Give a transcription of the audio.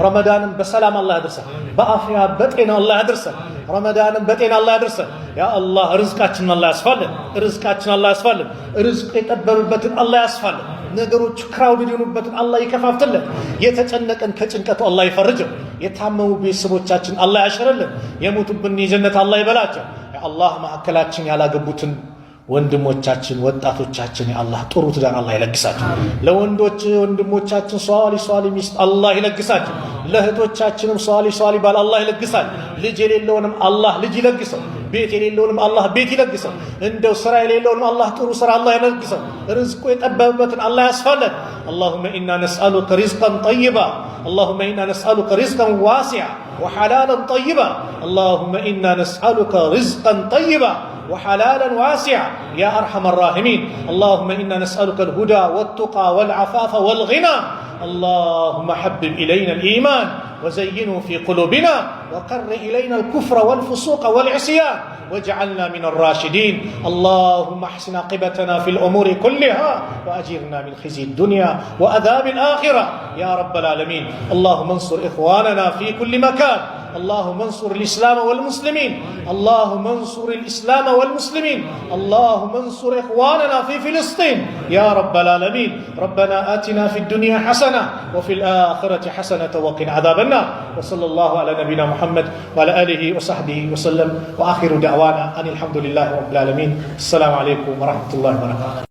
رمضان بسلام الله يدرسه بأفيا بطين الله يدرسه رمضان بطين الله يدرسه يا الله رزقاتنا الله يسفلن رزقاتنا الله يسفلن رزق يطبببتن الله يسفلن ነገሮች ክራውድድ የሆኑበትን አላህ ይከፋፍትልን የተጨነቀን ከጭንቀቱ አላህ ይፈርጀው የታመሙ ቤተሰቦቻችን አላህ ያሽርልን የሞቱብን የጀነት አላህ ይበላቸው ያ አላህ ማዕከላችን ያላገቡትን ወንድሞቻችን ወጣቶቻችን ያ አላህ ጥሩ ትዳር አላህ ይለግሳቸው ለወንዶች ወንድሞቻችን ሷሊ ሚስት አላህ ይለግሳቸው ለእህቶቻችንም ሷሊ ባል አላህ ይለግሳቸው ልጅ የሌለውንም አላህ ልጅ ይለግሰው ቤት የሌለውንም አላህ ቤት ይለግሰው እንደው ስራ የሌለውንም አላህ ጥሩ ስራ አላህ ይለግሰው ርዝቁ የጠበበበትን አላህ ያስፋለን اللهم إنا نسألك رزقا طيبا اللهم إنا نسألك رزقا واسعا وحلالا طيبا اللهم إنا نسألك رزقا طيبا وحلالا واسعا يا أرحم الراحمين اللهم إنا نسألك الهدى والتقى والعفاف والغنى اللهم حبب إلينا الإيمان وزينه في قلوبنا وقر إلينا الكفر والفسوق والعصيان واجعلنا من الراشدين اللهم احسن عاقبتنا في الأمور كلها وأجرنا من خزي الدنيا وعذاب الآخرة يا رب العالمين اللهم انصر إخواننا في كل مكان اللهم انصر الإسلام والمسلمين اللهم انصر الإسلام والمسلمين اللهم انصر إخواننا في فلسطين يا رب العالمين ربنا آتنا في الدنيا حسنة وفي الآخرة حسنة وقنا عذاب النار وصلى الله على نبينا محمد وعلى آله وصحبه وسلم وآخر دعوانا أن الحمد لله رب العالمين السلام عليكم ورحمة الله وبركاته